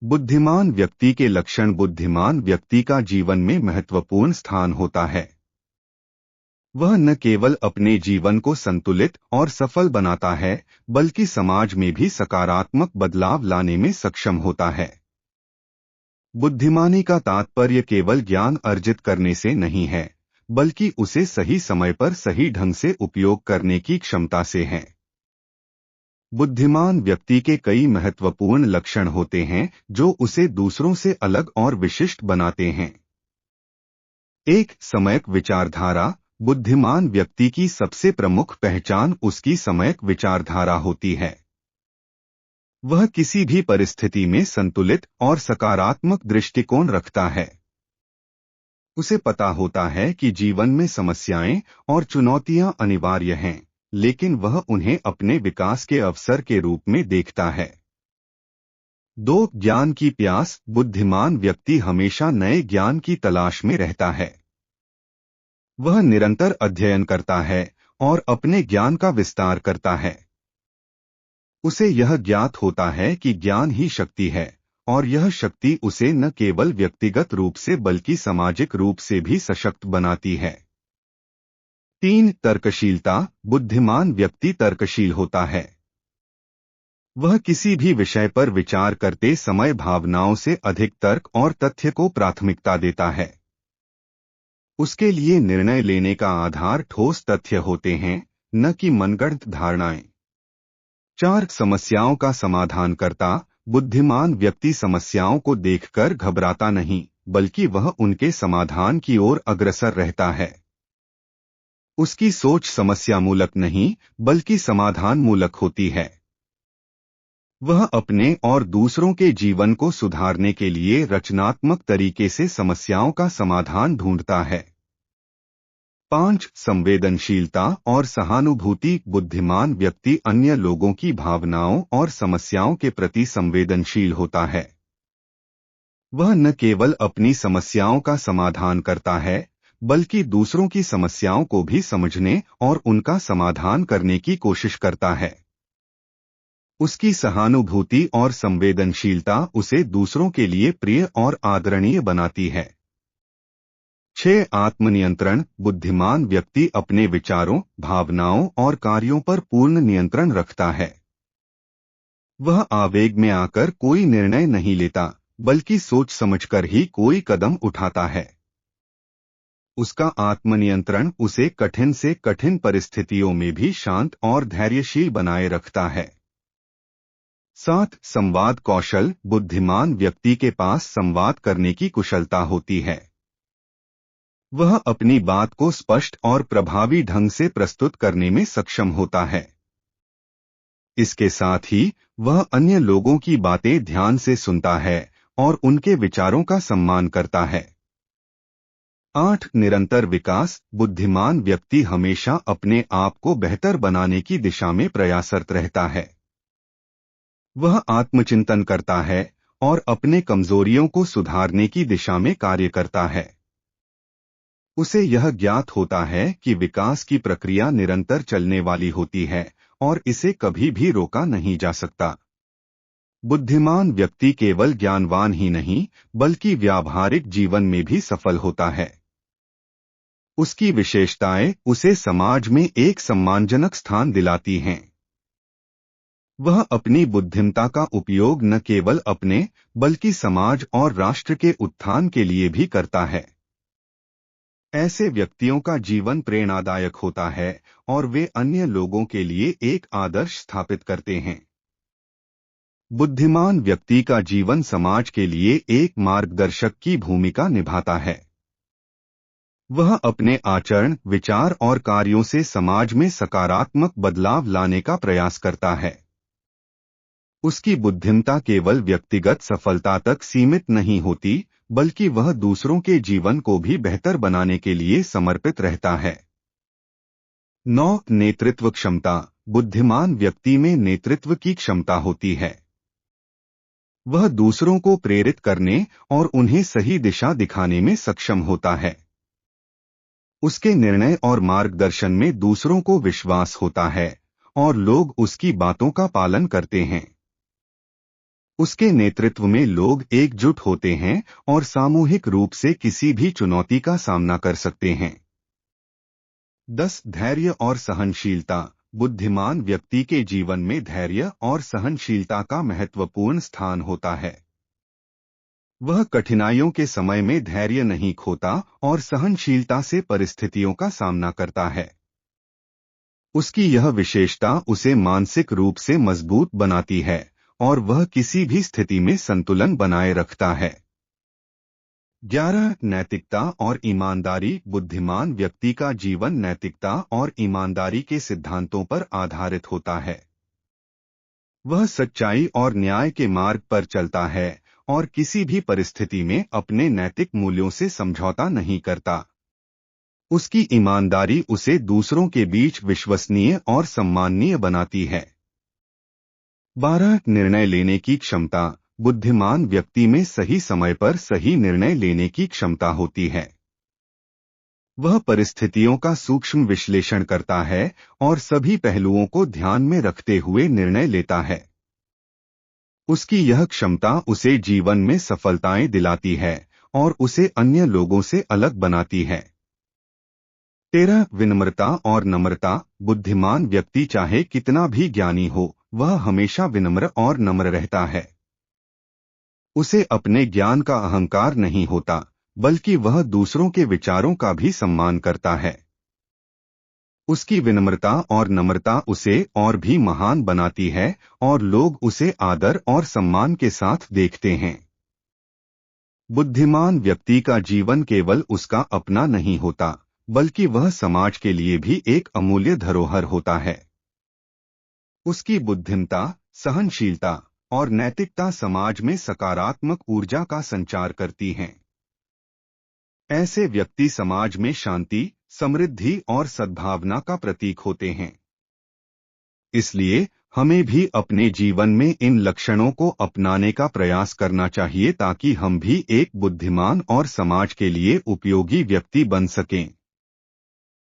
बुद्धिमान व्यक्ति के लक्षण। बुद्धिमान व्यक्ति का जीवन में महत्वपूर्ण स्थान होता है। वह न केवल अपने जीवन को संतुलित और सफल बनाता है, बल्कि समाज में भी सकारात्मक बदलाव लाने में सक्षम होता है। बुद्धिमानी का तात्पर्य केवल ज्ञान अर्जित करने से नहीं है, बल्कि उसे सही समय पर सही ढंग से उपयोग करने की क्षमता से है। बुद्धिमान व्यक्ति के कई महत्वपूर्ण लक्षण होते हैं जो उसे दूसरों से अलग और विशिष्ट बनाते हैं। 1. सम्यक विचारधारा। बुद्धिमान व्यक्ति की सबसे प्रमुख पहचान उसकी सम्यक विचारधारा होती है। वह किसी भी परिस्थिति में संतुलित और सकारात्मक दृष्टिकोण रखता है। उसे पता होता है कि जीवन में समस्याएं और चुनौतियां अनिवार्य हैं, लेकिन वह उन्हें अपने विकास के अवसर के रूप में देखता है। 2. ज्ञान की प्यास। बुद्धिमान व्यक्ति हमेशा नए ज्ञान की तलाश में रहता है। वह निरंतर अध्ययन करता है और अपने ज्ञान का विस्तार करता है। उसे यह ज्ञात होता है कि ज्ञान ही शक्ति है, और यह शक्ति उसे न केवल व्यक्तिगत रूप से बल्कि सामाजिक रूप से भी सशक्त बनाती है। 3. तर्कशीलता। बुद्धिमान व्यक्ति तर्कशील होता है। वह किसी भी विषय पर विचार करते समय भावनाओं से अधिक तर्क और तथ्य को प्राथमिकता देता है। उसके लिए निर्णय लेने का आधार ठोस तथ्य होते हैं, न कि मनगढ़ंत धारणाएं। 4. समस्याओं का समाधान करता। बुद्धिमान व्यक्ति समस्याओं को देखकर घबराता नहीं, बल्कि वह उनके समाधान की ओर अग्रसर रहता है। उसकी सोच समस्या मूलक नहीं, बल्कि समाधान मूलक होती है। वह अपने और दूसरों के जीवन को सुधारने के लिए रचनात्मक तरीके से समस्याओं का समाधान ढूंढता है। 5. संवेदनशीलता और सहानुभूति। बुद्धिमान व्यक्ति अन्य लोगों की भावनाओं और समस्याओं के प्रति संवेदनशील होता है। वह न केवल अपनी समस्याओं का समाधान करता है, बल्कि दूसरों की समस्याओं को भी समझने और उनका समाधान करने की कोशिश करता है। उसकी सहानुभूति और संवेदनशीलता उसे दूसरों के लिए प्रिय और आदरणीय बनाती है। 6. आत्मनियंत्रण। बुद्धिमान व्यक्ति अपने विचारों, भावनाओं और कार्यों पर पूर्ण नियंत्रण रखता है। वह आवेग में आकर कोई निर्णय नहीं लेता, बल्कि सोच समझकर ही कोई कदम उठाता है। उसका आत्मनियंत्रण उसे कठिन से कठिन परिस्थितियों में भी शांत और धैर्यशील बनाए रखता है। 7. संवाद कौशल। बुद्धिमान व्यक्ति के पास संवाद करने की कुशलता होती है। वह अपनी बात को स्पष्ट और प्रभावी ढंग से प्रस्तुत करने में सक्षम होता है। इसके साथ ही वह अन्य लोगों की बातें ध्यान से सुनता है और उनके विचारों का सम्मान करता है। 8. निरंतर विकास। बुद्धिमान व्यक्ति हमेशा अपने आप को बेहतर बनाने की दिशा में प्रयासरत रहता है। वह आत्मचिंतन करता है और अपने कमजोरियों को सुधारने की दिशा में कार्य करता है। उसे यह ज्ञात होता है कि विकास की प्रक्रिया निरंतर चलने वाली होती है और इसे कभी भी रोका नहीं जा सकता। बुद्धिमान व्यक्ति केवल ज्ञानवान ही नहीं, बल्कि व्यावहारिक जीवन में भी सफल होता है। उसकी विशेषताएं उसे समाज में एक सम्मानजनक स्थान दिलाती हैं। वह अपनी बुद्धिमत्ता का उपयोग न केवल अपने, बल्कि समाज और राष्ट्र के उत्थान के लिए भी करता है। ऐसे व्यक्तियों का जीवन प्रेरणादायक होता है और वे अन्य लोगों के लिए एक आदर्श स्थापित करते हैं। बुद्धिमान व्यक्ति का जीवन समाज के लिए एक मार्गदर्शक की भूमिका निभाता है। वह अपने आचरण, विचार और कार्यों से समाज में सकारात्मक बदलाव लाने का प्रयास करता है। उसकी बुद्धिमत्ता केवल व्यक्तिगत सफलता तक सीमित नहीं होती, बल्कि वह दूसरों के जीवन को भी बेहतर बनाने के लिए समर्पित रहता है। 9. नेतृत्व क्षमता। बुद्धिमान व्यक्ति में नेतृत्व की क्षमता होती है। वह दूसरों को प्रेरित करने और उन्हें सही दिशा दिखाने में सक्षम होता है। उसके निर्णय और मार्गदर्शन में दूसरों को विश्वास होता है और लोग उसकी बातों का पालन करते हैं। उसके नेतृत्व में लोग एकजुट होते हैं और सामूहिक रूप से किसी भी चुनौती का सामना कर सकते हैं। 10. धैर्य और सहनशीलता। बुद्धिमान व्यक्ति के जीवन में धैर्य और सहनशीलता का महत्वपूर्ण स्थान होता है। वह कठिनाइयों के समय में धैर्य नहीं खोता और सहनशीलता से परिस्थितियों का सामना करता है। उसकी यह विशेषता उसे मानसिक रूप से मजबूत बनाती है और वह किसी भी स्थिति में संतुलन बनाए रखता है। 11. नैतिकता और ईमानदारी। बुद्धिमान व्यक्ति का जीवन नैतिकता और ईमानदारी के सिद्धांतों पर आधारित होता है। वह सच्चाई और न्याय के मार्ग पर चलता है और किसी भी परिस्थिति में अपने नैतिक मूल्यों से समझौता नहीं करता। उसकी ईमानदारी उसे दूसरों के बीच विश्वसनीय और सम्माननीय बनाती है। 12. निर्णय लेने की क्षमता। बुद्धिमान व्यक्ति में सही समय पर सही निर्णय लेने की क्षमता होती है। वह परिस्थितियों का सूक्ष्म विश्लेषण करता है और सभी पहलुओं को ध्यान में रखते हुए निर्णय लेता है। उसकी यह क्षमता उसे जीवन में सफलताएं दिलाती है और उसे अन्य लोगों से अलग बनाती है। 13. विनम्रता और नम्रता। बुद्धिमान व्यक्ति चाहे कितना भी ज्ञानी हो, वह हमेशा विनम्र और नम्र रहता है। उसे अपने ज्ञान का अहंकार नहीं होता, बल्कि वह दूसरों के विचारों का भी सम्मान करता है। उसकी विनम्रता और नम्रता उसे और भी महान बनाती है और लोग उसे आदर और सम्मान के साथ देखते हैं। बुद्धिमान व्यक्ति का जीवन केवल उसका अपना नहीं होता, बल्कि वह समाज के लिए भी एक अमूल्य धरोहर होता है। उसकी बुद्धिमत्ता, सहनशीलता और नैतिकता समाज में सकारात्मक ऊर्जा का संचार करती हैं। ऐसे व्यक्ति समाज में शांति, समृद्धि और सद्भावना का प्रतीक होते हैं। इसलिए हमें भी अपने जीवन में इन लक्षणों को अपनाने का प्रयास करना चाहिए ताकि हम भी एक बुद्धिमान और समाज के लिए उपयोगी व्यक्ति बन सकें।